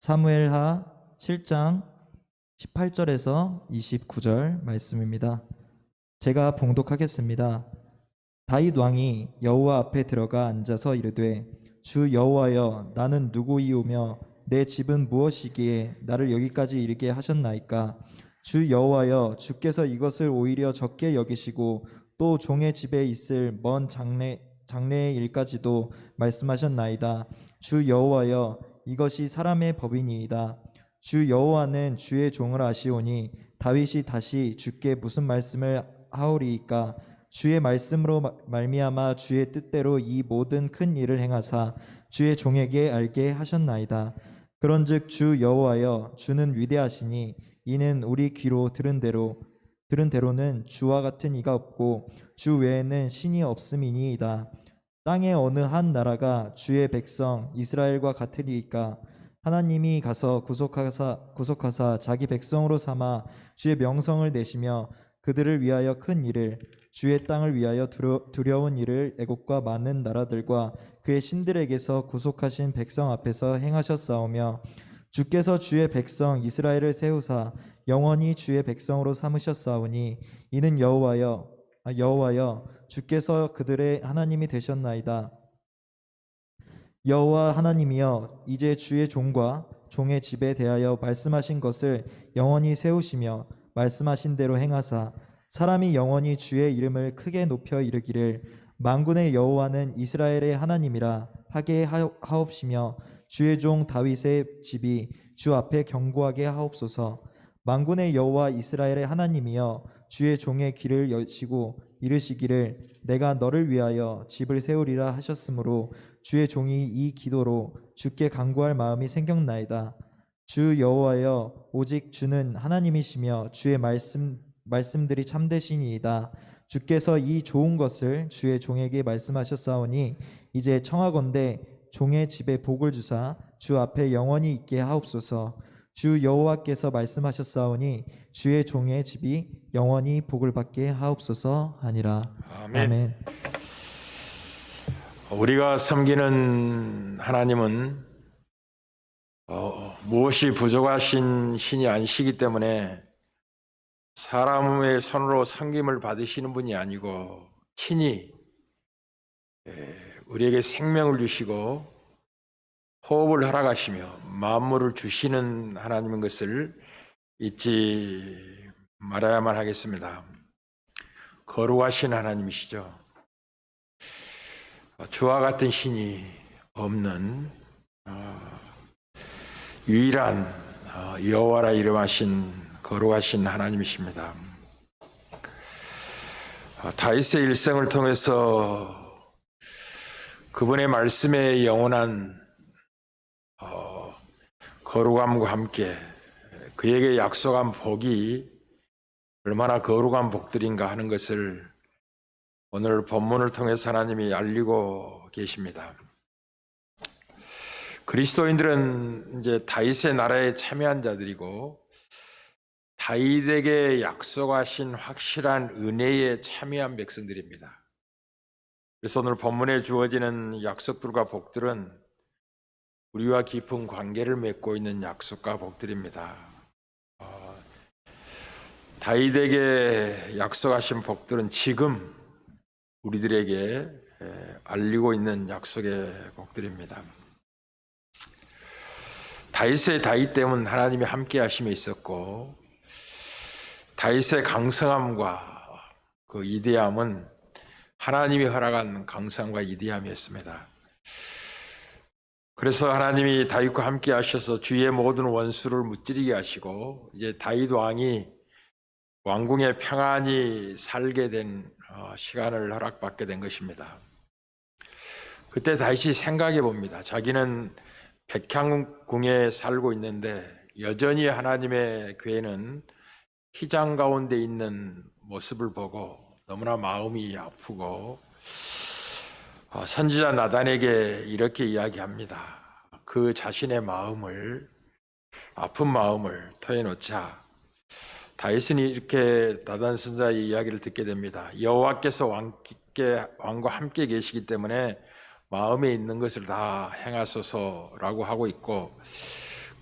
사무엘하 7장 18절에서 29절 말씀입니다. 제가 봉독하겠습니다. 다윗 왕이 여호와 앞에 들어가 앉아서 이르되 주 여호와여, 나는 누구이오며 내 집은 무엇이기에 나를 여기까지 이르게 하셨나이까? 주 여호와여, 주께서 이것을 오히려 적게 여기시고 또 종의 집에 있을 먼 장래의 일까지도 말씀하셨나이다. 주 여호와여, 이것이 사람의 법이니이다. 주 여호와는 주의 종을 아시오니 다윗이 다시 주께 무슨 말씀을 하오리이까? 주의 말씀으로 말미암아 주의 뜻대로 이 모든 큰 일을 행하사 주의 종에게 알게 하셨나이다. 그런즉 주 여호와여, 주는 위대하시니 이는 우리 귀로 들은 대로는 주와 같은 이가 없고 주 외에는 신이 없음이니이다. 땅의 어느 한 나라가 주의 백성 이스라엘과 같으리이까? 하나님이 가서 구속하사 자기 백성으로 삼아 주의 명성을 내시며 그들을 위하여 큰 일을, 주의 땅을 위하여 두려운 일을 애국과 많은 나라들과 그의 신들에게서 구속하신 백성 앞에서 행하셨사오며, 주께서 주의 백성 이스라엘을 세우사 영원히 주의 백성으로 삼으셨사오니 이는 여호와여, 주께서 그들의 하나님이 되셨나이다. 여호와 하나님이여, 이제 주의 종과 종의 집에 대하여 말씀하신 것을 영원히 세우시며 말씀하신 대로 행하사 사람이 영원히 주의 이름을 크게 높여 이르기를 만군의 여호와는 이스라엘의 하나님이라 하게 하옵시며 주의 종 다윗의 집이 주 앞에 견고하게 하옵소서. 만군의 여호와 이스라엘의 하나님이여, 주의 종의 귀를 여시고 이르시기를 내가 너를 위하여 집을 세우리라 하셨으므로 주의 종이 이 기도로 주께 간구할 마음이 생겼나이다. 주 여호와여, 오직 주는 하나님이시며 주의 말씀들이 참되시니이다. 주께서 이 좋은 것을 주의 종에게 말씀하셨사오니 이제 청하건대 종의 집에 복을 주사 주 앞에 영원히 있게 하옵소서. 주 여호와께서 말씀하셨사오니 주의 종의 집이 영원히 복을 받게 하옵소서 하니라. 아멘. 우리가 섬기는 하나님은 무엇이 부족하신 신이 아니시기 때문에 사람의 손으로 섬김을 받으시는 분이 아니고 친히 우리에게 생명을 주시고 호흡을 허락하시며 만물을 주시는 하나님인 것을 잊지 말아야만 하겠습니다. 거룩하신 하나님이시죠. 주와 같은 신이 없는 유일한 여호와라 이름하신 거룩하신 하나님이십니다. 다윗의 일생을 통해서 그분의 말씀에 영원한 거룩함과 함께 그에게 약속한 복이 얼마나 거룩한 복들인가 하는 것을 오늘 본문을 통해서 하나님이 알리고 계십니다. 그리스도인들은 이제 다윗의 나라에 참여한 자들이고 다윗에게 약속하신 확실한 은혜에 참여한 백성들입니다. 그래서 오늘 본문에 주어지는 약속들과 복들은 우리와 깊은 관계를 맺고 있는 약속과 복들입니다. 다윗에게 약속하신 복들은 지금 우리들에게 알리고 있는 약속의 복들입니다. 다윗의 다윗됨은 하나님이 함께 하심에 있었고 다윗의 강성함과 그 이대함은 하나님이 허락한 강성함과 이대함이었습니다. 그래서 하나님이 다윗과 함께 하셔서 주의 모든 원수를 무찌르게 하시고 이제 다윗 왕이 왕궁에 평안히 살게 된 시간을 허락받게 된 것입니다. 그때 다윗이 생각해 봅니다. 자기는 백향궁에 살고 있는데 여전히 하나님의 궤는 휘장 가운데 있는 모습을 보고 너무나 마음이 아프고 선지자 나단에게 이렇게 이야기합니다. 그 자신의 마음을, 아픈 마음을 토해놓자. 다윗은 이렇게 나단 선지자의 이야기를 듣게 됩니다. 여호와께서 왕과 함께 계시기 때문에 마음에 있는 것을 다 행하소서라고 하고 있고,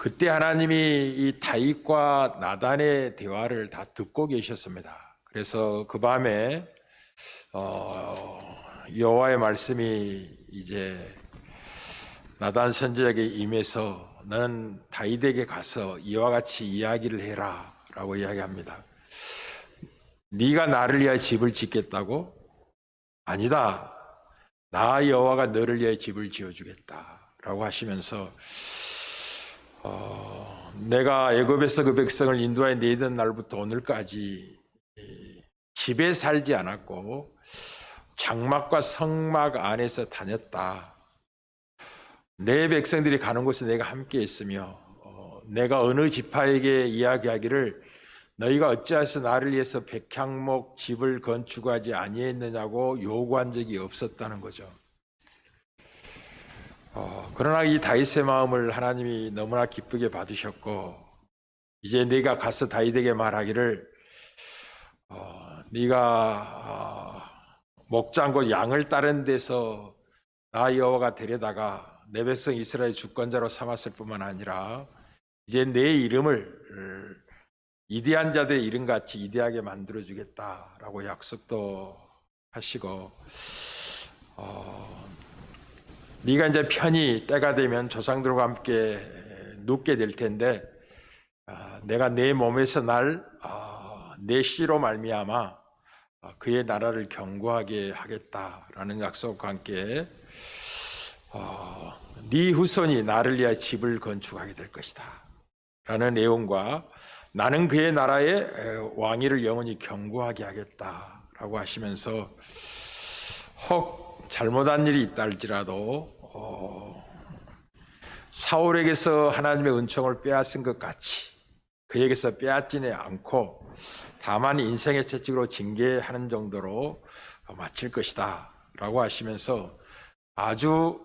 그때 하나님이 이 다윗과 나단의 대화를 다 듣고 계셨습니다. 그래서 그 밤에 여호와의 말씀이 이제 나단 선지자에게 임해서 너는 다윗에게 가서 이와 같이 이야기를 해라 라고 이야기합니다. 네가 나를 위하여 집을 짓겠다고? 아니다. 나 여호와가 너를 위하여 집을 지어주겠다 라고 하시면서 내가 애굽에서 그 백성을 인도하여 내던 날부터 오늘까지 집에 살지 않았고 장막과 성막 안에서 다녔다. 내 백성들이 가는 곳에 내가 함께 있으며 내가 어느 지파에게 이야기하기를 너희가 어찌해서 나를 위해서 백향목 집을 건축하지 아니했느냐고 요구한 적이 없었다는 거죠. 그러나 이 다윗의 마음을 하나님이 너무나 기쁘게 받으셨고 이제 네가 가서 다윗에게 말하기를 네가 목장 곧 양을 따른 데서 나 여호와가 데려다가 내 백성 이스라엘 주권자로 삼았을 뿐만 아니라 이제 내 이름을 이대한 자들의 이름같이 이대하게 만들어주겠다라고 약속도 하시고 네가 이제 편히 때가 되면 조상들과 함께 눕게 될 텐데 내가 내 몸에서 내 씨로 말미암아 그의 나라를 견고하게 하겠다라는 약속과 함께 네 후손이 나를 위하여 집을 건축하게 될 것이다 라는 내용과 나는 그의 나라의 왕위를 영원히 견고하게 하겠다라고 하시면서 혹 잘못한 일이 있다 할지라도 사울에게서 하나님의 은총을 빼앗은 것 같이 그에게서 빼앗지는 않고 다만 인생의 채찍으로 징계하는 정도로 마칠 것이다 라고 하시면서 아주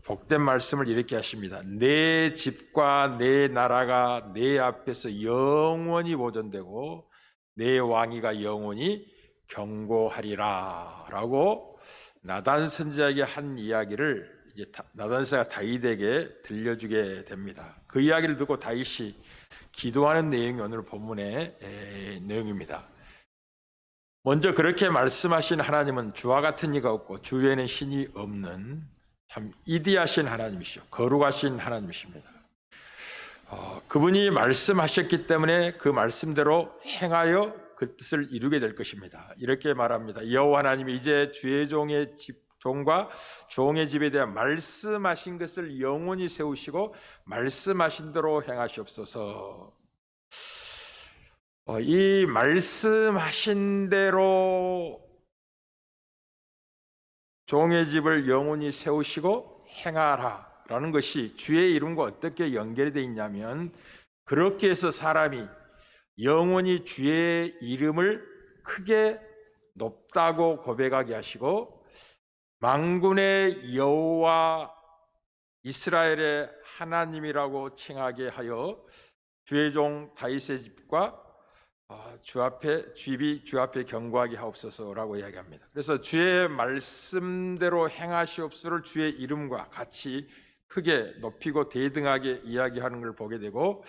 복된 말씀을 이렇게 하십니다. 내 집과 내 나라가 내 앞에서 영원히 보존되고 내 왕위가 영원히 견고하리라 라고 나단 선지자에게 한 이야기를 이제 나단 선지자가 다윗에게 들려주게 됩니다. 그 이야기를 듣고 다윗이 기도하는 내용이 오늘 본문의 내용입니다. 먼저 그렇게 말씀하신 하나님은 주와 같은 이가 없고 주 외에는 신이 없는 참 이디하신 하나님이시오. 거룩하신 하나님이십니다. 그분이 말씀하셨기 때문에 그 말씀대로 행하여 그 뜻을 이루게 될 것입니다. 이렇게 말합니다. 여호와 하나님이 이제 주의 종의 종과 종의 집에 대한 말씀하신 것을 영원히 세우시고 말씀하신 대로 행하시옵소서. 이 말씀하신 대로 종의 집을 영원히 세우시고 행하라라는 것이 주의 이름과 어떻게 연결이 되어 있냐면 그렇게 해서 사람이 영원히 주의 이름을 크게 높다고 고백하게 하시고 만군의 여호와 이스라엘의 하나님이라고 칭하게 하여 주의 종 다윗의 집과 집이 주 앞에 견고하게 하옵소서라고 이야기합니다. 그래서 주의 말씀대로 행하시옵소서를 주의 이름과 같이 크게 높이고 대등하게 이야기하는 걸 보게 되고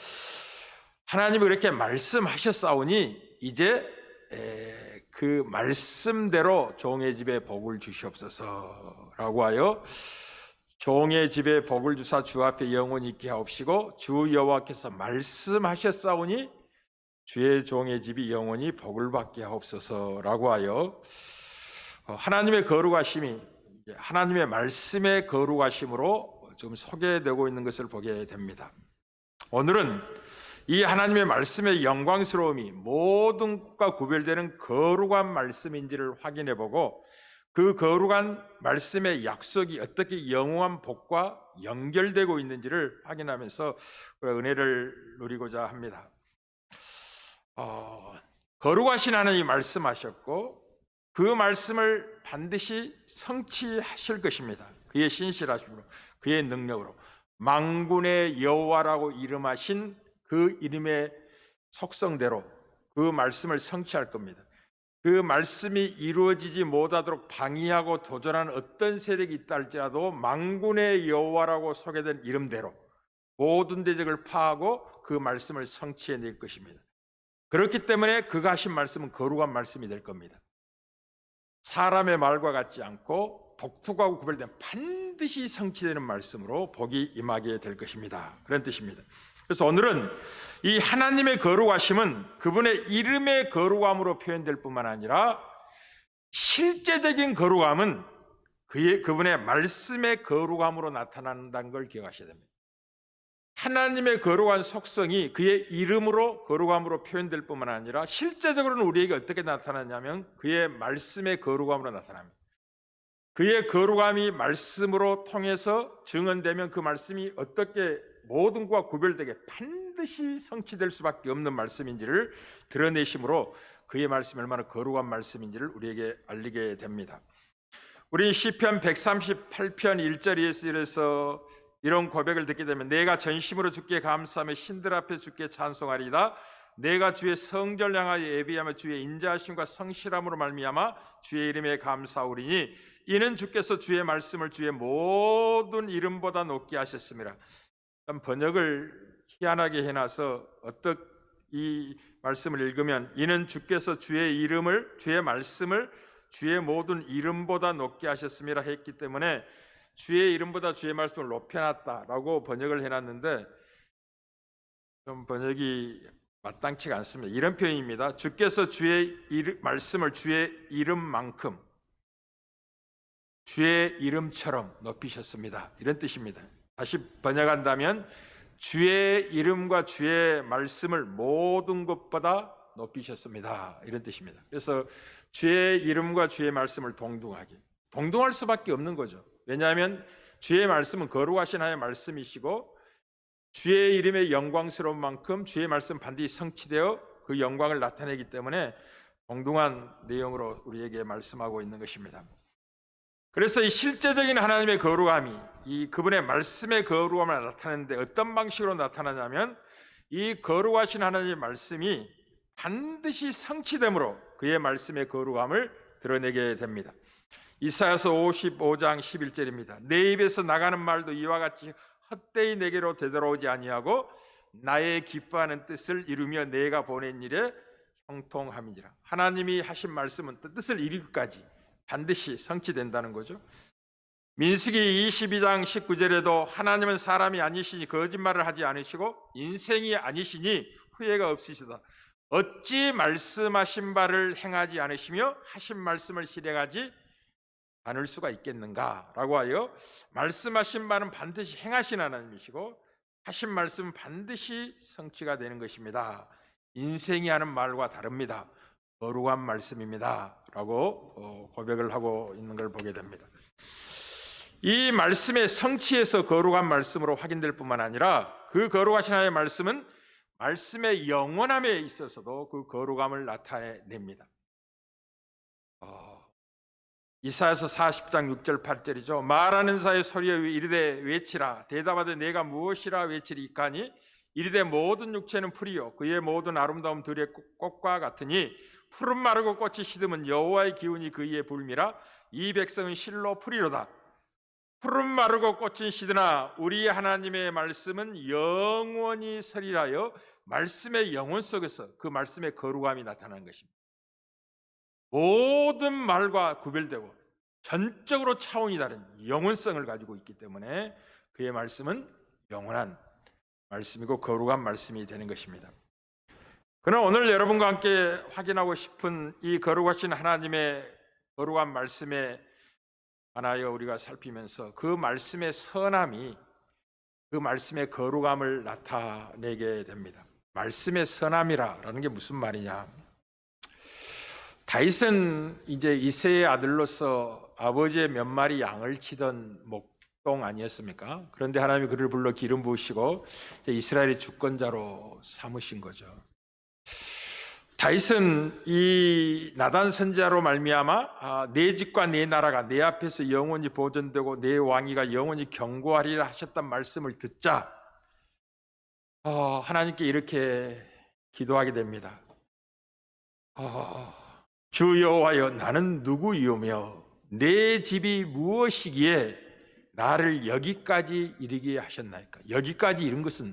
하나님이 그렇게 말씀하셨사오니 이제 그 말씀대로 종의 집에 복을 주시옵소서라고 하여 종의 집에 복을 주사 주 앞에 영원히 있게 하옵시고 주 여호와께서 말씀하셨사오니 주의 종의 집이 영원히 복을 받게 하옵소서라고 하여 하나님의 거룩하심이 하나님의 말씀의 거룩하심으로 지금 소개되고 있는 것을 보게 됩니다. 오늘은 이 하나님의 말씀의 영광스러움이 모든 것과 구별되는 거룩한 말씀인지를 확인해 보고 그 거룩한 말씀의 약속이 어떻게 영원한 복과 연결되고 있는지를 확인하면서 은혜를 누리고자 합니다. 거룩하신 하나님이 말씀하셨고 그 말씀을 반드시 성취하실 것입니다. 그의 신실하심으로 그의 능력으로 만군의 여호와라고 이름하신 그 이름의 속성대로 그 말씀을 성취할 겁니다. 그 말씀이 이루어지지 못하도록 방해하고 도전하는 어떤 세력이 있다 할지라도 만군의 여호와라고 소개된 이름대로 모든 대적을 파하고 그 말씀을 성취해낼 것입니다. 그렇기 때문에 그가 하신 말씀은 거룩한 말씀이 될 겁니다. 사람의 말과 같지 않고 독특하고 구별된 반드시 성취되는 말씀으로 복이 임하게 될 것입니다. 그런 뜻입니다. 그래서 오늘은 이 하나님의 거룩하심은 그분의 이름의 거룩함으로 표현될 뿐만 아니라 실제적인 거룩함은 그분의 말씀의 거룩함으로 나타난다는 걸 기억하셔야 됩니다. 하나님의 거룩한 속성이 그의 이름으로 거룩함으로 표현될 뿐만 아니라 실제적으로는 우리에게 어떻게 나타나냐면 그의 말씀의 거룩함으로 나타납니다. 그의 거룩함이 말씀으로 통해서 증언되면 그 말씀이 어떻게 모든 것과 구별되게 반드시 성취될 수밖에 없는 말씀인지를 드러내심으로 그의 말씀이 얼마나 거룩한 말씀인지를 우리에게 알리게 됩니다. 우리 시편 138편 1절 2절에서 이런 고백을 듣게 되면 내가 전심으로 주께 감사하며 신들 앞에 주께 찬송하리이다. 내가 주의 성전을 향하여 예비하며 주의 인자하심과 성실함으로 말미암아 주의 이름에 감사하오리니 이는 주께서 주의 말씀을 주의 모든 이름보다 높게 하셨습니다. 번역을 희한하게 해놔서 어떻게 이 말씀을 읽으면 이는 주께서 주의 이름을 주의 말씀을 주의 모든 이름보다 높게 하셨습니다 했기 때문에 주의 이름보다 주의 말씀을 높여놨다라고 번역을 해놨는데 좀 번역이 마땅치가 않습니다. 이런 표현입니다. 주께서 주의 말씀을 주의 이름만큼 주의 이름처럼 높이셨습니다. 이런 뜻입니다. 다시 번역한다면 주의 이름과 주의 말씀을 모든 것보다 높이셨습니다. 이런 뜻입니다. 그래서 주의 이름과 주의 말씀을 동등할 수밖에 없는 거죠. 왜냐하면 주의 말씀은 거룩하신 하나님의 말씀이시고 주의 이름의 영광스러운 만큼 주의 말씀 반드시 성취되어 그 영광을 나타내기 때문에 동등한 내용으로 우리에게 말씀하고 있는 것입니다. 그래서 이 실제적인 하나님의 거룩함이 이 그분의 말씀의 거룩함을 나타내는데 어떤 방식으로 나타나냐면 이 거룩하신 하나님의 말씀이 반드시 성취됨으로 그의 말씀의 거룩함을 드러내게 됩니다. 이사야서 55장 11절입니다. 내 입에서 나가는 말도 이와 같이 헛되이 내게로 되돌아오지 아니하고 나의 기뻐하는 뜻을 이루며 내가 보낸 일에 형통함이니라. 하나님이 하신 말씀은 뜻을 이루기까지 반드시 성취된다는 거죠. 민수기 22장 19절에도 하나님은 사람이 아니시니 거짓말을 하지 않으시고 인생이 아니시니 후회가 없으시다. 어찌 말씀하신 바를 행하지 않으시며 하신 말씀을 실행하지 않을 수가 있겠는가라고 하여 말씀하신 바는 반드시 행하신 하나님이시고 하신 말씀은 반드시 성취가 되는 것입니다. 인생이 하는 말과 다릅니다. 거룩한 말씀입니다 라고 고백을 하고 있는 걸 보게 됩니다. 이 말씀의 성취에서 거룩한 말씀으로 확인될 뿐만 아니라 그 거룩하신 하나님의 말씀은 말씀의 영원함에 있어서도 그 거룩함을 나타냅니다. 이사야서 40장 6절 8절이죠. 말하는 자의 소리에 이르되 외치라. 대답하되 내가 무엇이라 외치리까니 이르되 모든 육체는 풀이요 그의 모든 아름다움 들의 꽃과 같으니 푸른 마르고 꽃이 시드면 여호와의 기운이 그 위에 불미라. 이 백성은 실로 풀이로다. 푸른 마르고 꽃은 시드나 우리 하나님의 말씀은 영원히 서리라여 말씀의 영원 속에서 그 말씀의 거룩함이 나타나는 것입니다. 모든 말과 구별되고 전적으로 차원이 다른 영원성을 가지고 있기 때문에 그의 말씀은 영원한 말씀이고 거룩한 말씀이 되는 것입니다. 그러나 오늘 여러분과 함께 확인하고 싶은 이 거룩하신 하나님의 거룩한 말씀에 관하여 우리가 살피면서 그 말씀의 선함이 그 말씀의 거룩함을 나타내게 됩니다. 말씀의 선함이라는 게 무슨 말이냐? 다윗은 이제 이새의 아들로서 아버지의 몇 마리 양을 치던 목동 아니었습니까? 그런데 하나님이 그를 불러 기름 부으시고 이스라엘의 주권자로 삼으신 거죠. 다윗은 이 나단 선지자로 말미암아 내 집과 내 나라가 내 앞에서 영원히 보존되고 내 왕위가 영원히 견고하리라 하셨단 말씀을 듣자 하나님께 이렇게 기도하게 됩니다. 주 여호와여 나는 누구이오며 내 집이 무엇이기에 나를 여기까지 이르게 하셨나이까. 여기까지 이른 것은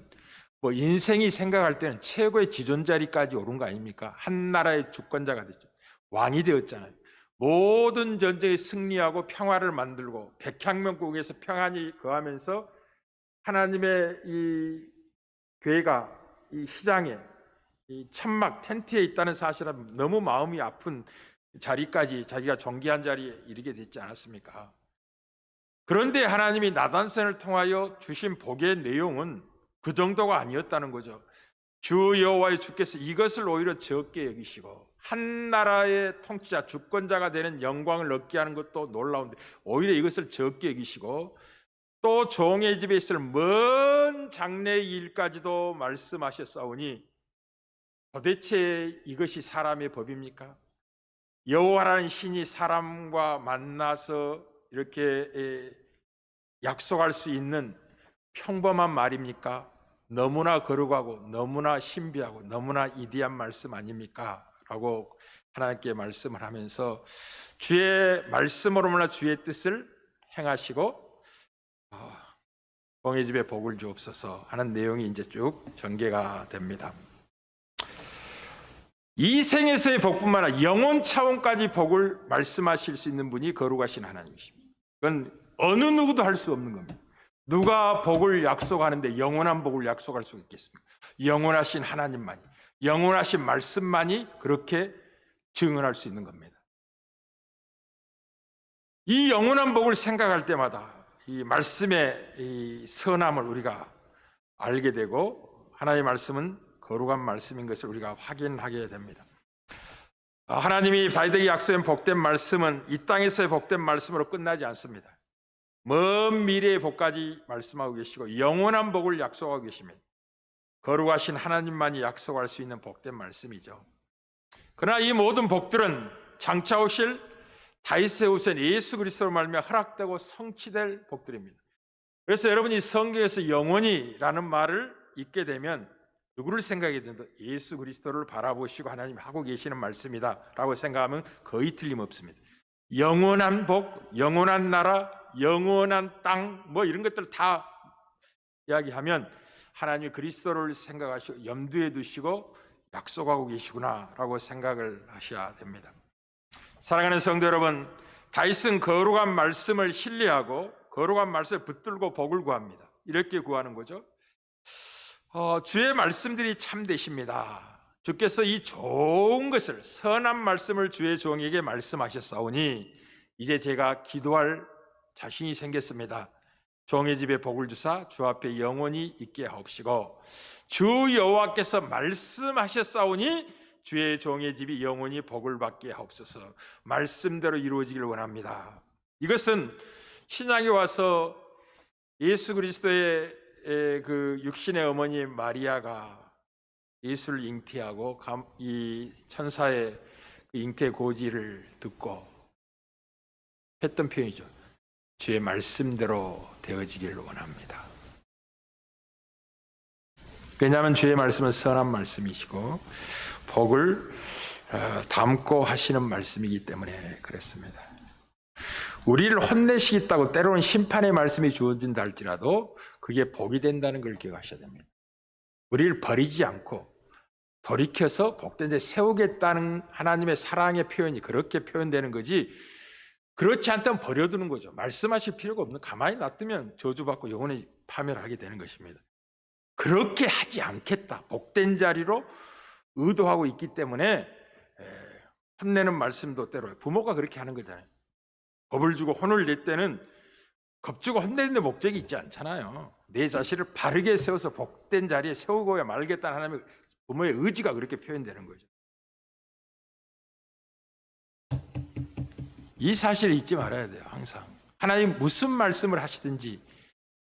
뭐 인생이 생각할 때는 최고의 지존자리까지 오른 거 아닙니까? 한 나라의 주권자가 됐죠. 왕이 되었잖아요. 모든 전쟁에 승리하고 평화를 만들고 백향명국에서 평안이 거하면서 하나님의 이 교회가 이 시장에 이 천막 텐트에 있다는 사실은 너무 마음이 아픈 자리까지 자기가 존귀한 자리에 이르게 됐지 않았습니까? 그런데 하나님이 나단선을 통하여 주신 복의 내용은 그 정도가 아니었다는 거죠. 주 여호와의 주께서 이것을 오히려 적게 여기시고 한 나라의 통치자 주권자가 되는 영광을 얻게 하는 것도 놀라운데 오히려 이것을 적게 여기시고 또 종의 집에 있을 먼 장래의 일까지도 말씀하셨사오니 도대체 이것이 사람의 법입니까? 여호와라는 신이 사람과 만나서 이렇게 약속할 수 있는 평범한 말입니까? 너무나 거룩하고 너무나 신비하고 너무나 이디한 말씀 아닙니까? 라고 하나님께 말씀을 하면서 주의 말씀으로만 주의 뜻을 행하시고 공의 집에 복을 주옵소서 하는 내용이 이제 쭉 전개가 됩니다. 이 생에서의 복뿐만 아니라 영혼 차원까지 복을 말씀하실 수 있는 분이 거룩하신 하나님이십니다. 그건 어느 누구도 할 수 없는 겁니다. 누가 복을 약속하는데 영원한 복을 약속할 수 있겠습니까? 영원하신 하나님만이, 영원하신 말씀만이 그렇게 증언할 수 있는 겁니다. 이 영원한 복을 생각할 때마다 이 말씀의 이 선함을 우리가 알게 되고 하나님의 말씀은 거룩한 말씀인 것을 우리가 확인하게 됩니다. 하나님이 다윗에게 약속한 복된 말씀은 이 땅에서의 복된 말씀으로 끝나지 않습니다. 먼 미래의 복까지 말씀하고 계시고 영원한 복을 약속하고 계십니다. 거룩하신 하나님만이 약속할 수 있는 복된 말씀이죠. 그러나 이 모든 복들은 장차 오실 다윗의 후손 예수 그리스도로 말미암아 허락되고 성취될 복들입니다. 그래서 여러분이 성경에서 영원히라는 말을 읽게 되면 누구를 생각하게 된다? 예수 그리스도를 바라보시고 하나님이 하고 계시는 말씀이다 라고 생각하면 거의 틀림없습니다. 영원한 복, 영원한 나라, 영원한 땅 뭐 이런 것들 다 이야기하면 하나님이 그리스도를 생각하시고 염두에 두시고 약속하고 계시구나 라고 생각을 하셔야 됩니다. 사랑하는 성도 여러분, 다윗은 거룩한 말씀을 신뢰하고 거룩한 말씀을 붙들고 복을 구합니다. 이렇게 구하는 거죠. 주의 말씀들이 참되십니다. 주께서 이 좋은 것을 선한 말씀을 주의 종에게 말씀하셨사오니 이제 제가 기도할 자신이 생겼습니다. 종의 집에 복을 주사 주 앞에 영원히 있게 하옵시고 주 여호와께서 말씀하셨사오니 주의 종의 집이 영원히 복을 받게 하옵소서. 말씀대로 이루어지길 원합니다. 이것은 신약에 와서 예수 그리스도의 그 육신의 어머니 마리아가 예수를 잉태하고 이 천사의 그 잉태 고지를 듣고 했던 표현이죠. 주의 말씀대로 되어지기를 원합니다. 왜냐하면 주의 말씀은 선한 말씀이시고 복을 담고 하시는 말씀이기 때문에 그렇습니다. 우리를 혼내시겠다고 때로는 심판의 말씀이 주어진다 할지라도 그게 복이 된다는 걸 기억하셔야 됩니다. 우리를 버리지 않고 돌이켜서 복된 데 세우겠다는 하나님의 사랑의 표현이 그렇게 표현되는 거지, 그렇지 않다면 버려두는 거죠. 말씀하실 필요가 없는, 가만히 놔두면 저주받고 영원히 파멸하게 되는 것입니다. 그렇게 하지 않겠다, 복된 자리로 의도하고 있기 때문에 혼내는 말씀도 때로 부모가 그렇게 하는 거잖아요. 법을 주고 혼을 낼 때는 겁주고 혼내는 데 목적이 있지 않잖아요. 내 자신을 바르게 세워서 복된 자리에 세우고야 말겠다는 하나님의 부모의 의지가 그렇게 표현되는 거죠. 이 사실을 잊지 말아야 돼요. 항상 하나님 무슨 말씀을 하시든지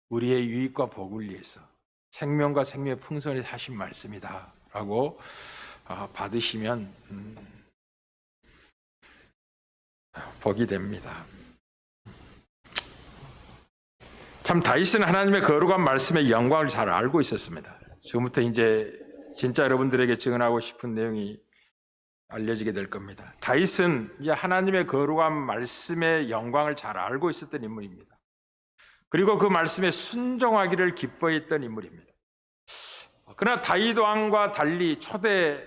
우리의 유익과 복을 위해서 생명과 생명의 풍성에 하신 말씀이다 라고 받으시면 복이 됩니다. 참 다윗은 하나님의 거룩한 말씀의 영광을 잘 알고 있었습니다. 지금부터 이제 진짜 여러분들에게 증언하고 싶은 내용이 알려지게 될 겁니다. 다윗은 이제 하나님의 거룩한 말씀의 영광을 잘 알고 있었던 인물입니다. 그리고 그 말씀에 순종하기를 기뻐했던 인물입니다. 그러나 다윗 왕과 달리 초대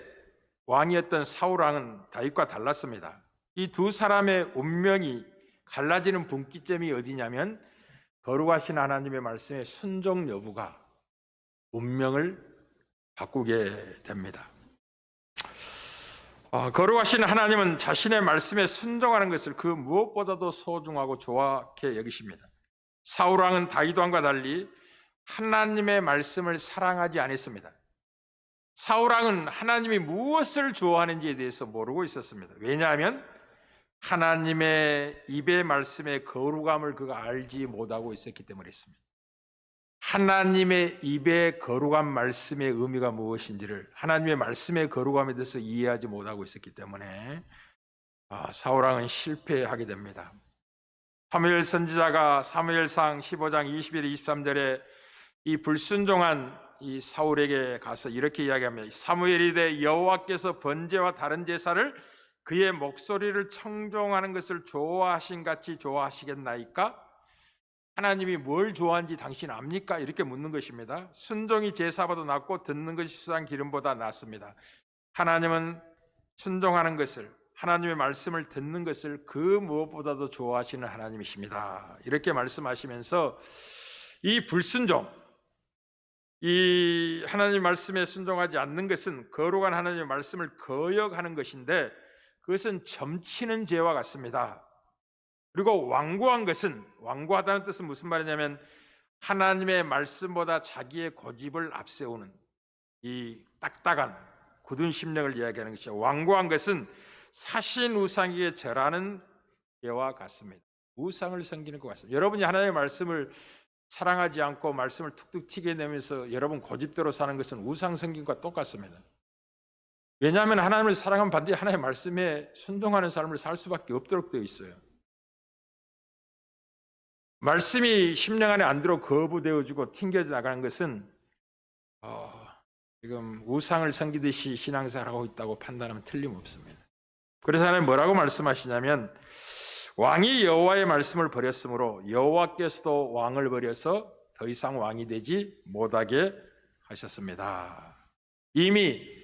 왕이었던 사울 왕은 다윗과 달랐습니다. 이 두 사람의 운명이 갈라지는 분기점이 어디냐면 거룩하신 하나님의 말씀에 순종 여부가 운명을 바꾸게 됩니다. 거룩하신 하나님은 자신의 말씀에 순종하는 것을 그 무엇보다도 소중하고 좋게 여기십니다. 사울 왕은 다윗 왕과 달리 하나님의 말씀을 사랑하지 않았습니다. 사울 왕은 하나님이 무엇을 좋아하는지에 대해서 모르고 있었습니다. 왜냐하면 하나님의 입의 말씀의 거룩함을 그가 알지 못하고 있었기 때문이었습니다. 하나님의 입의 거룩한 말씀의 의미가 무엇인지를 하나님의 말씀의 거룩함에 대해서 이해하지 못하고 있었기 때문에 사울 왕은 실패하게 됩니다. 사무엘 선지자가 사무엘상 15장 21, 23절에 이 불순종한 이 사울에게 가서 이렇게 이야기합니다. 사무엘이 되 여호와께서 번제와 다른 제사를 그의 목소리를 청종하는 것을 좋아하신 같이 좋아하시겠나이까? 하나님이 뭘 좋아하는지 당신 압니까? 이렇게 묻는 것입니다. 순종이 제사보다 낫고 듣는 것이 수상 기름보다 낫습니다. 하나님은 순종하는 것을, 하나님의 말씀을 듣는 것을 그 무엇보다도 좋아하시는 하나님이십니다. 이렇게 말씀하시면서 이 불순종, 이 하나님 말씀에 순종하지 않는 것은 거룩한 하나님의 말씀을 거역하는 것인데 그것은 점치는 죄와 같습니다. 그리고 완고한 것은, 완고하다는 뜻은 무슨 말이냐면 하나님의 말씀보다 자기의 고집을 앞세우는 이 딱딱한 굳은 심령을 이야기하는 것이죠. 완고한 것은 사신 우상에게 절하는 죄와 같습니다. 우상을 섬기는 것 같습니다. 여러분이 하나님의 말씀을 사랑하지 않고 말씀을 툭툭 튀게 내면서 여러분 고집대로 사는 것은 우상 섬김과 똑같습니다. 왜냐하면 하나님을 사랑하면 반드시 하나님의 말씀에 순종하는 삶을 살 수밖에 없도록 되어 있어요. 말씀이 심령 안에 안 들어 거부되어지고 튕겨져 나가는 것은 지금 우상을 섬기듯이 신앙생활하고 있다고 판단하면 틀림없습니다. 그래서 하나님 뭐라고 말씀하시냐면 왕이 여호와의 말씀을 버렸으므로 여호와께서도 왕을 버려서 더 이상 왕이 되지 못하게 하셨습니다. 이미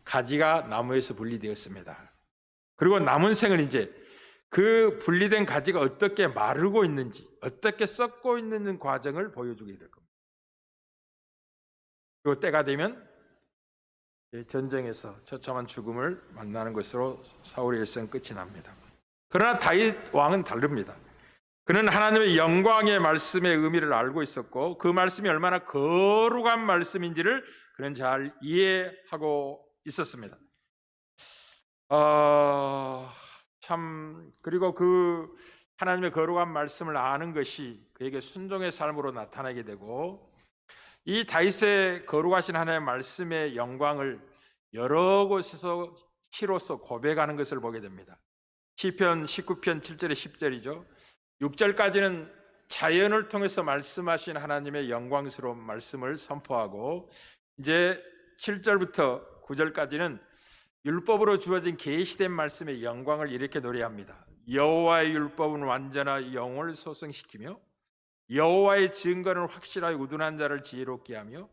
가지가 나무에서 분리되었습니다. 그리고 남은 생은 이제 그 분리된 가지가 어떻게 마르고 있는지, 어떻게 썩고 있는 과정을 보여주게 될 겁니다. 그리고 때가 되면 전쟁에서 처참한 죽음을 만나는 것으로 사울의 일생 끝이 납니다. 그러나 다윗 왕은 다릅니다. 그는 하나님의 영광의 말씀의 의미를 알고 있었고 그 말씀이 얼마나 거룩한 말씀인지를 그는 잘 이해하고 있었습니다. 그리고 그 하나님의 거룩한 말씀을 아는 것이 그에게 순종의 삶으로 나타나게 되고 이 다윗의 거룩하신 하나님의 말씀의 영광을 여러 곳에서 시로서 고백하는 것을 보게 됩니다. 시편 19편 7절에 10절이죠. 6절까지는 자연을 통해서 말씀하신 하나님의 영광스러운 말씀을 선포하고 이제 7절부터 9절까지는 율법으로 주어진 계시된 말씀의 영광을 이렇게 노래합니다. 여호와의 율법은 완전하 영혼을 소성시키며 여호와의 증거는 확실하여 우둔한 자를 지혜롭게 하며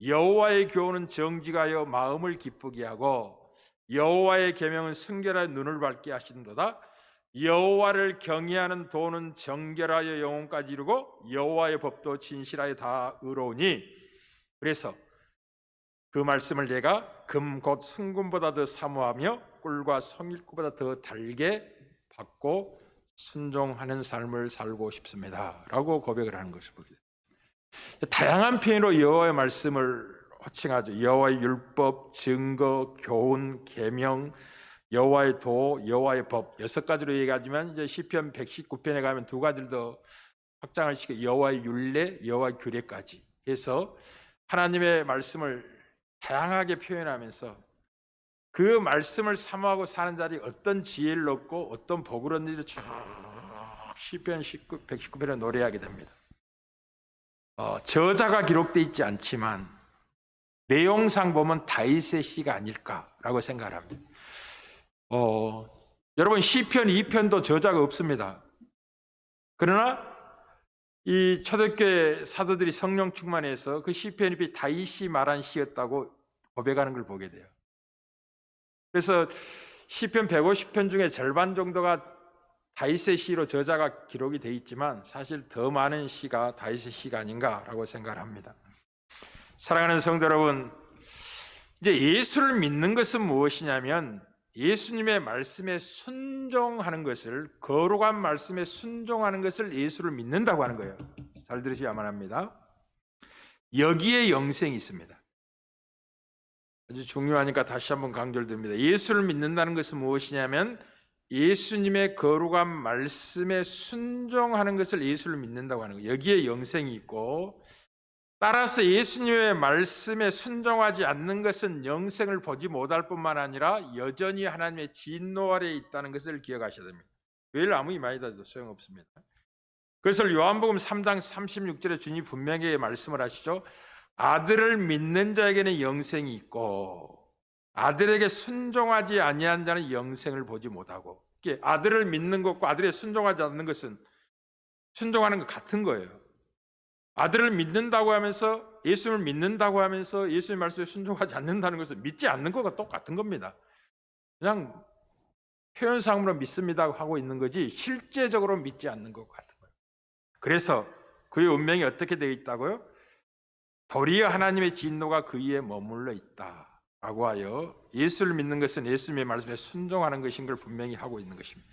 여호와의 교훈은 정직하여 마음을 기쁘게 하고 여호와의 계명은 순결하여 눈을 밝게 하신도다. 여호와를 경외하는 도는 정결하여 영혼까지 이루고 여호와의 법도 진실하여 다 의로우니 그래서 그 말씀을 내가 금 곧 순금보다 더 사모하며 꿀과 송일구보다 더 달게 받고 순종하는 삶을 살고 싶습니다 라고 고백을 하는 것을 보게 됩니다. 다양한 표현으로 여호와의 말씀을 호칭하죠. 여호와의 율법, 증거, 교훈, 계명, 여호와의 도, 여호와의 법 6가지로 얘기하지만 이제 시편 119편에 가면 2가지를 더 확장을 시켜 여호와의 율례, 여호와의 규례까지 해서 하나님의 말씀을 다양하게 표현하면서 그 말씀을 사모하고 사는 자리 어떤 지혜를 얻고 어떤 복을 얻는지 쭉 시편 119편에 노래하게 됩니다. 저자가 기록되어 있지 않지만 내용상 보면 다윗의 시가 아닐까라고 생각을 합니다. 여러분 시편 2편도 저자가 없습니다. 그러나 이 초대교회 사도들이 성령 충만해서 그 시편이 다윗이 말한 시였다고 고백하는 걸 보게 돼요. 그래서 시편 150편 중에 절반 정도가 다윗의 시로 저자가 기록이 돼 있지만 사실 더 많은 시가 다윗의 시가 아닌가라고 생각을 합니다. 사랑하는 성도 여러분, 이제 예수를 믿는 것은 무엇이냐면 예수님의 말씀에 순종하는 것을, 거룩한 말씀에 순종하는 것을 예수를 믿는다고 하는 거예요. 잘 들으셔야만 합니다. 여기에 영생이 있습니다. 아주 중요하니까 다시 한번 강조를 드립니다. 예수를 믿는다는 것은 무엇이냐면 예수님의 거룩한 말씀에 순종하는 것을 예수를 믿는다고 하는 거예요. 여기에 영생이 있고, 따라서 예수님의 말씀에 순종하지 않는 것은 영생을 보지 못할 뿐만 아니라 여전히 하나님의 진노 아래에 있다는 것을 기억하셔야 됩니다. 교회를 아무리 많이 다녀도 소용없습니다. 그래서 요한복음 3장 36절에 주님이 분명히 말씀을 하시죠. 아들을 믿는 자에게는 영생이 있고 아들에게 순종하지 아니한 자는 영생을 보지 못하고, 아들을 믿는 것과 아들에 순종하지 않는 것은 순종하는 것 같은 거예요. 아들을 믿는다고 하면서, 예수를 믿는다고 하면서 예수의 말씀에 순종하지 않는다는 것은 믿지 않는 것과 똑같은 겁니다. 그냥 표현상으로 믿습니다 하고 있는 거지 실제적으로 믿지 않는 것 같은 거예요. 그래서 그의 운명이 어떻게 되어 있다고요? 도리어 하나님의 진노가 그 위에 머물러 있다라고 하여 예수를 믿는 것은 예수님의 말씀에 순종하는 것인 걸 분명히 하고 있는 것입니다.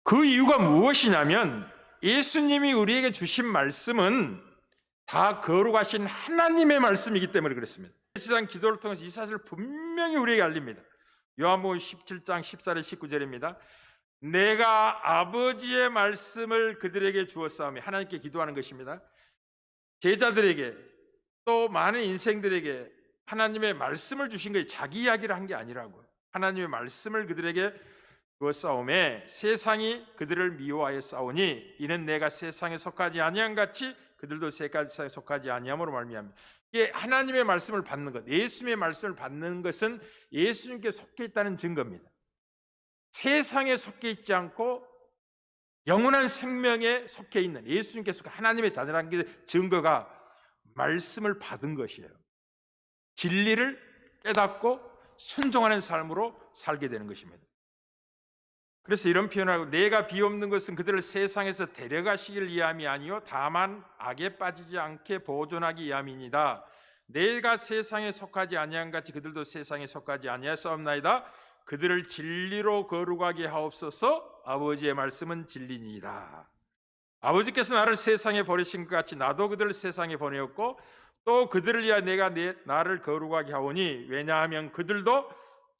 그 이유가 무엇이냐면 예수님이 우리에게 주신 말씀은 다 거룩하신 하나님의 말씀이기 때문에 그렇습니다. 세상 기도를 통해서 이 사실을 분명히 우리에게 알립니다. 요한복음 17장 14절 19절입니다. 내가 아버지의 말씀을 그들에게 주었사오며, 하나님께 기도하는 것입니다. 제자들에게 또 많은 인생들에게 하나님의 말씀을 주신 것이 자기 이야기를 한 게 아니라고요. 하나님의 말씀을 그들에게 주었사오매 세상이 그들을 미워하여 싸우니 이는 내가 세상에 속하지 아니한 같이 그들도 세상에 속하지 아니함으로 말미암아. 이게 하나님의 말씀을 받는 것, 예수님의 말씀을 받는 것은 예수님께 속해 있다는 증거입니다. 세상에 속해 있지 않고 영원한 생명에 속해 있는 예수님께 속해 하나님의 자녀라는 게 증거가 말씀을 받은 것이에요. 진리를 깨닫고 순종하는 삶으로 살게 되는 것입니다. 그래서 이런 표현을 하고, 내가 비옵는 것은 그들을 세상에서 데려가시길 위함이 아니요 다만 악에 빠지지 않게 보존하기 위함이니이다. 내가 세상에 속하지 아니한 같이 그들도 세상에 속하지 아니하사옵나이다. 그들을 진리로 거룩하게 하옵소서. 아버지의 말씀은 진리니이다. 아버지께서 나를 세상에 보내신 것 같이 나도 그들을 세상에 보내었고 또 그들을 위하여 내가 나를 거룩하게 하오니 왜냐하면 그들도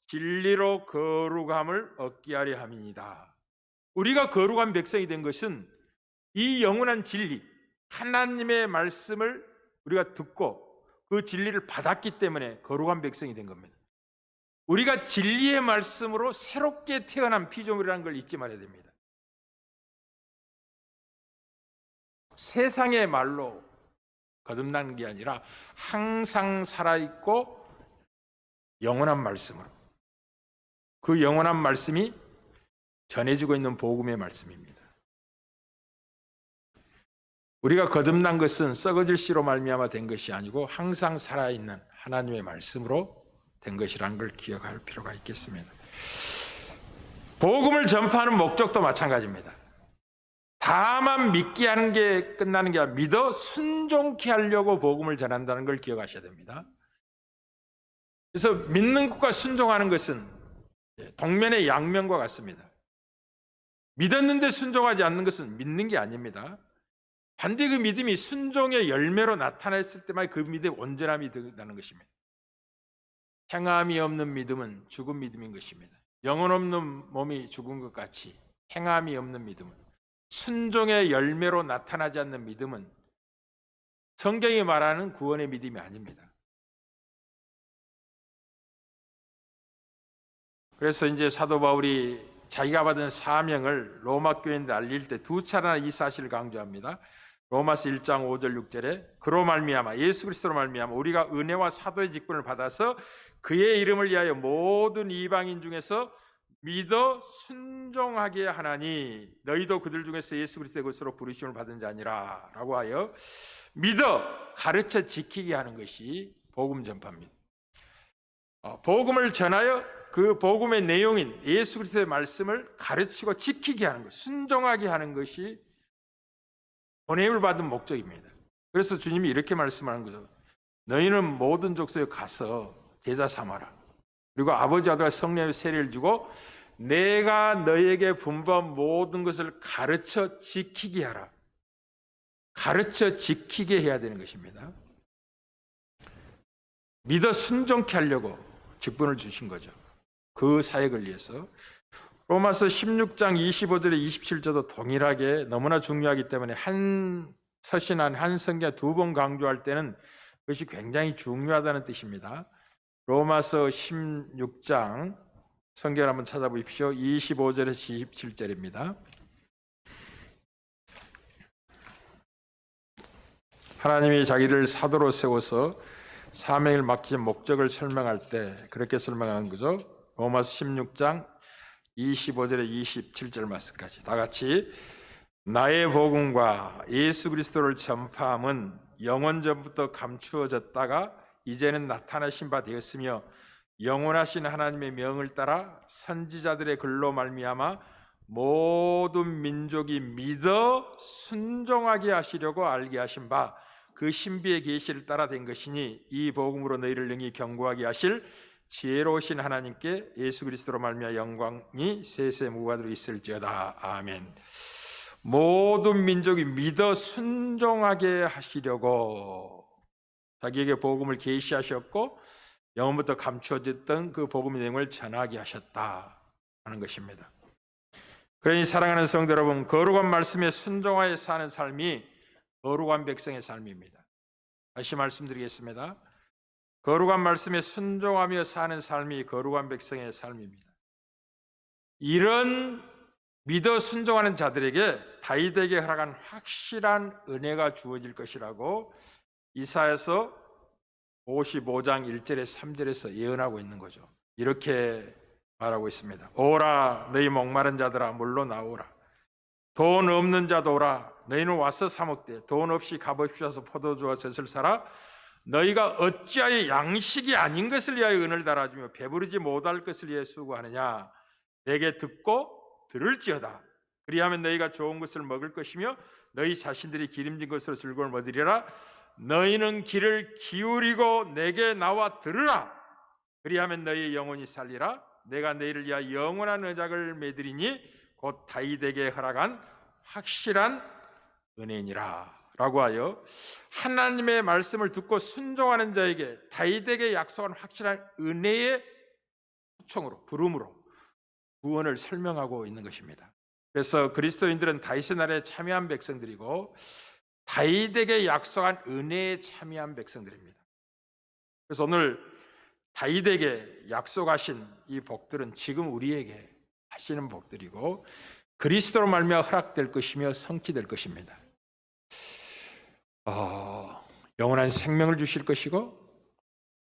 진리로 거룩함을 얻게 하려 함이니이다. 우리가 거룩한 백성이 된 것은 이 영원한 진리, 하나님의 말씀을 우리가 듣고 그 진리를 받았기 때문에 거룩한 백성이 된 겁니다. 우리가 진리의 말씀으로 새롭게 태어난 피조물이라는 걸 잊지 말아야 됩니다. 세상의 말로 거듭나는 게 아니라 항상 살아있고 영원한 말씀으로, 그 영원한 말씀이 전해지고 있는 복음의 말씀입니다. 우리가 거듭난 것은 썩어질 씨로 말미암아 된 것이 아니고 항상 살아있는 하나님의 말씀으로 된 것이라는 걸 기억할 필요가 있겠습니다. 복음을 전파하는 목적도 마찬가지입니다. 다만 믿게 하는 게 끝나는 게 아니라 믿어 순종케 하려고 복음을 전한다는 걸 기억하셔야 됩니다. 그래서 믿는 것과 순종하는 것은 동면의 양면과 같습니다. 믿었는데 순종하지 않는 것은 믿는 게 아닙니다. 반대 그 믿음이 순종의 열매로 나타났을 때만 그 믿음의 온전함이 된다는 것입니다. 행함이 없는 믿음은 죽은 믿음인 것입니다. 영혼 없는 몸이 죽은 것 같이 행함이 없는 믿음은, 순종의 열매로 나타나지 않는 믿음은 성경이 말하는 구원의 믿음이 아닙니다. 그래서 이제 사도 바울이 자기가 받은 사명을 로마 교인들 알릴 때 두 차례나 이 사실을 강조합니다. 로마서 1장 5절 6절에 그로 말미암아 예수 그리스도로 말미암아 우리가 은혜와 사도의 직분을 받아서 그의 이름을 위하여 모든 이방인 중에서 믿어 순종하게 하나니 너희도 그들 중에서 예수 그리스도의 것으로 부르심을 받은 자니라 라고 하여 믿어 가르쳐 지키게 하는 것이 복음 전파입니다. 복음을 전하여 그 복음의 내용인 예수 그리스도의 말씀을 가르치고 지키게 하는 것, 순종하게 하는 것이 보냄을 받은 목적입니다. 그래서 주님이 이렇게 말씀하는 거죠. 너희는 모든 족속에 가서 제자 삼아라. 그리고 아버지, 아들과 성령의 세례를 주고 내가 너희에게 분부한 모든 것을 가르쳐 지키게 하라. 가르쳐 지키게 해야 되는 것입니다. 믿어 순종케 하려고 직분을 주신 거죠. 그 사역을 위해서. 로마서 16장 25절에 27절도 동일하게 너무나 중요하기 때문에 한 서신한 한 성경 두 번 강조할 때는 그것이 굉장히 중요하다는 뜻입니다. 로마서 16장 성경 한번 찾아보십시오. 25절에서 27절입니다. 하나님이 자기를 사도로 세워서 사명을 맡기신 목적을 설명할 때 그렇게 설명한 거죠. 로마서 16장 25절에 27절 말씀까지 다 같이 나의 복음과 예수 그리스도를 전파함은 영원 전부터 감추어졌다가 이제는 나타나신 바 되었으며 영원하신 하나님의 명을 따라 선지자들의 글로 말미암아 모든 민족이 믿어 순종하게 하시려고 알게 하신 바 그 신비의 계시를 따라 된 것이니 이 복음으로 너희를 능히 견고하게 하실 지혜로우신 하나님께 예수 그리스도로 말미암아 영광이 세세 무궁하도록 있을지어다. 아멘. 모든 민족이 믿어 순종하게 하시려고 자기에게 복음을 계시하셨고 영원부터 감추어졌던 그 복음의 내용을 전하게 하셨다 하는 것입니다. 그러니 사랑하는 성도 여러분, 거룩한 말씀에 순종하여 사는 삶이 거룩한 백성의 삶입니다. 다시 말씀드리겠습니다. 거룩한 말씀에 순종하며 사는 삶이 거룩한 백성의 삶입니다. 이런 믿어 순종하는 자들에게 다윗에게 허락한 확실한 은혜가 주어질 것이라고 이사야서 55장 1절에 3절에서 예언하고 있는 거죠. 이렇게 말하고 있습니다. 오라 너희 목마른 자들아 물로 나오라. 돈 없는 자도 오라. 너희는 와서 사 먹되 돈 없이 값없이 포도주와 젖을 사라. 너희가 어찌하여 양식이 아닌 것을 위하여 은을 달아주며 배부르지 못할 것을 위하여 수고하느냐. 내게 듣고 들을지어다. 그리하면 너희가 좋은 것을 먹을 것이며 너희 자신들이 기름진 것으로 즐거움을 얻으리라. 너희는 귀를 기울이고 내게 나와 들으라. 그리하면 너희의 영혼이 살리라. 내가 너희를 위하여 영원한 언약을 맺으리니 곧 다윗에게 허락한 확실한 은혜니라 라고 하여 하나님의 말씀을 듣고 순종하는 자에게 다윗에게 약속한 확실한 은혜의 초청으로 부름으로 구원을 설명하고 있는 것입니다. 그래서 그리스도인들은 다윗의 나라에 참여한 백성들이고 다윗에게 약속한 은혜에 참여한 백성들입니다. 그래서 오늘 다윗에게 약속하신 이 복들은 지금 우리에게 하시는 복들이고 그리스도로 말미암아 허락될 것이며 성취될 것입니다. 영원한 생명을 주실 것이고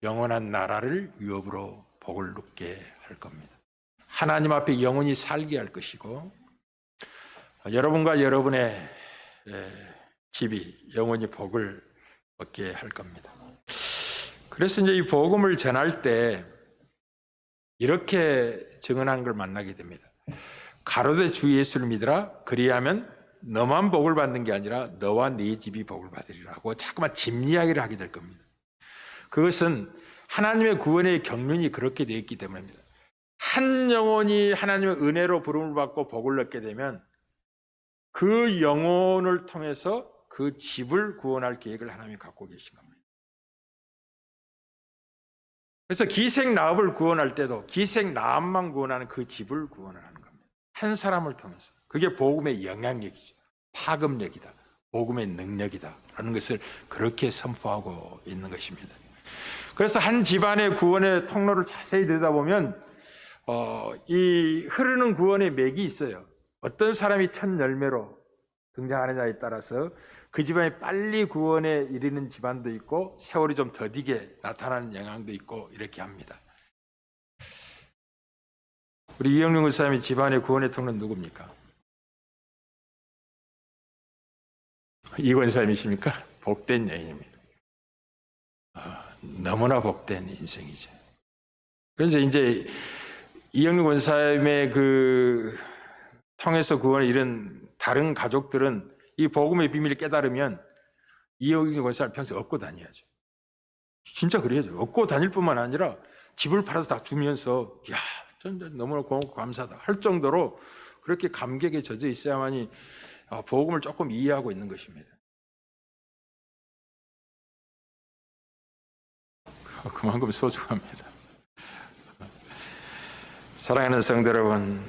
영원한 나라를 유업으로 복을 누게 할 겁니다. 하나님 앞에 영원히 살게 할 것이고 여러분과 여러분의 집이 영원히 복을 얻게 할 겁니다. 그래서 이제 이 복음을 전할 때 이렇게 증언하는 걸 만나게 됩니다. 가로되 주 예수를 믿으라. 그리하면 너만 복을 받는 게 아니라 너와 네 집이 복을 받으리라고 자꾸만 집 이야기를 하게 될 겁니다. 그것은 하나님의 구원의 경륜이 그렇게 되어 있기 때문입니다. 한 영혼이 하나님의 은혜로 부름을 받고 복을 얻게 되면 그 영혼을 통해서 그 집을 구원할 계획을 하나님이 갖고 계신 겁니다. 그래서 기생나합을 구원할 때도 기생나합만 구원하는 그 집을 구원을 하는 겁니다. 한 사람을 통해서. 그게 복음의 영향력이죠. 파급력이다. 복음의 능력이다. 라는 것을 그렇게 선포하고 있는 것입니다. 그래서 한 집안의 구원의 통로를 자세히 들여다보면 이 흐르는 구원의 맥이 있어요. 어떤 사람이 첫 열매로 등장하느냐에 따라서 그 집안이 빨리 구원에 이르는 집안도 있고 세월이 좀 더디게 나타나는 영향도 있고 이렇게 합니다. 우리 이영룡 의사님의 집안의 구원의 통로는 누굽니까? 이 권사님이십니까? 복된 여인입니다. 너무나 복된 인생이죠. 그래서 이제 이영룡 권사님의 통해서 구원을 이룬 다른 가족들은 이 복음의 비밀을 깨달으면 이영룡 권사를 평생 업고 다녀야죠. 진짜 그래야죠. 업고 다닐 뿐만 아니라 집을 팔아서 다 주면서 야, 전 너무나 고맙고 감사하다 할 정도로 그렇게 감격에 젖어 있어야만이 복음을 조금 이해하고 있는 것입니다. 그만큼 소중합니다. 사랑하는 성도 여러분,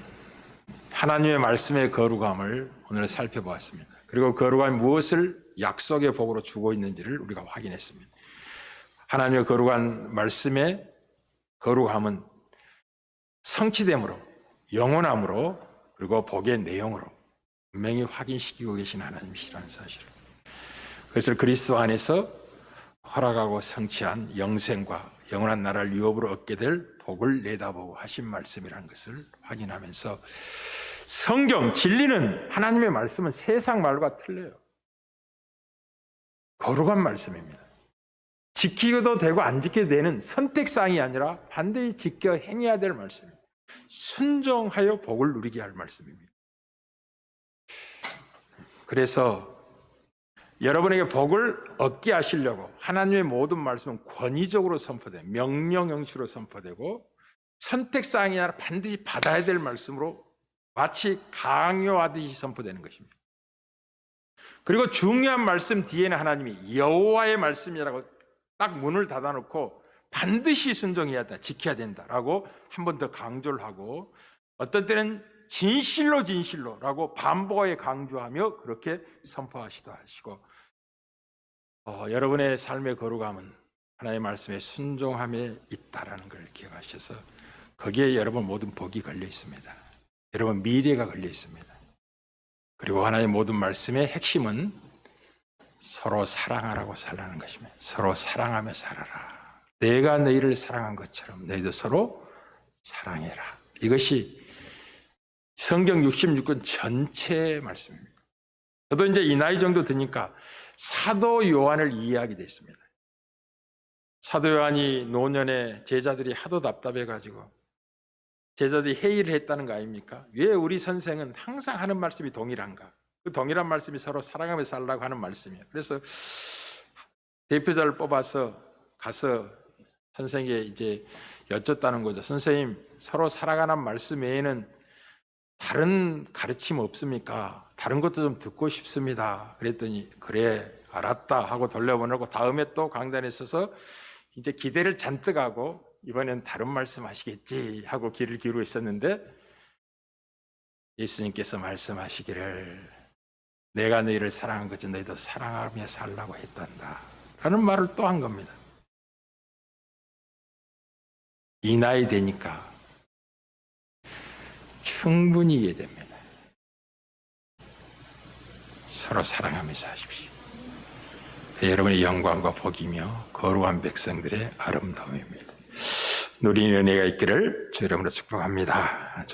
하나님의 말씀의 거룩함을 오늘 살펴보았습니다. 그리고 거룩함이 무엇을 약속의 복으로 주고 있는지를 우리가 확인했습니다. 하나님의 거룩한 말씀의 거룩함은 성취됨으로, 영원함으로, 그리고 복의 내용으로 분명히 확인시키고 계신 하나님이시라는 사실을, 그것을 그리스도 안에서 허락하고 성취한 영생과 영원한 나라를 유업으로 얻게 될 복을 내다보고 하신 말씀이라는 것을 확인하면서, 성경, 진리는, 하나님의 말씀은 세상 말과 틀려요. 거룩한 말씀입니다. 지키고도 되고 안 지켜도 되는 선택사항이 아니라 반드시 지켜 행해야 될 말씀입니다. 순종하여 복을 누리게 할 말씀입니다. 그래서 여러분에게 복을 얻게 하시려고 하나님의 모든 말씀은 권위적으로 선포되고 명령 형식으로 선포되고 선택사항이 아니라 반드시 받아야 될 말씀으로 마치 강요하듯이 선포되는 것입니다. 그리고 중요한 말씀 뒤에는 하나님이 여호와의 말씀이라고 딱 문을 닫아놓고 반드시 순종해야 된다, 지켜야 된다라고 한 번 더 강조를 하고, 어떤 때는 진실로라고 반복하게 강조하며 그렇게 선포하시도 하시고, 여러분의 삶의 거룩함은 하나님의 말씀에 순종함에 있다라는 걸 기억하셔서 거기에 여러분 모든 복이 걸려 있습니다. 여러분 미래가 걸려 있습니다. 그리고 하나님의 모든 말씀의 핵심은 서로 사랑하라고 살라는 것입니다. 서로 사랑하며 살아라. 내가 너희를 사랑한 것처럼 너희도 서로 사랑해라. 이것이 성경 66권 전체의 말씀입니다. 저도 이제 이 나이 정도 드니까 사도 요한을 이해하게 됐습니다. 사도 요한이 노년에 제자들이 하도 답답해가지고 제자들이 회의를 했다는 거 아닙니까? 왜 우리 선생은 항상 하는 말씀이 동일한가? 그 동일한 말씀이 서로 사랑하며 살라고 하는 말씀이에요. 그래서 대표자를 뽑아서 가서 선생에게 이제 여쭙다는 거죠. 선생님, 서로 살아가는 말씀 외에는 다른 가르침 없습니까? 다른 것도 좀 듣고 싶습니다. 그랬더니 그래, 알았다 하고 돌려보내고 다음에 또 강단에 서서 이제 기대를 잔뜩 하고 이번엔 다른 말씀 하시겠지 하고 귀를 기울이고 있었는데 예수님께서 말씀하시기를 내가 너희를 사랑한 것처럼 너희도 사랑하며 살라고 했단다 라는 말을 또 한 겁니다. 이 나이 되니까 충분히 이해됩니다. 서로 사랑하며 사십시오. 여러분의 영광과 복이며 거룩한 백성들의 아름다움입니다. 누리는 은혜가 있기를 주 이름으로 축복합니다.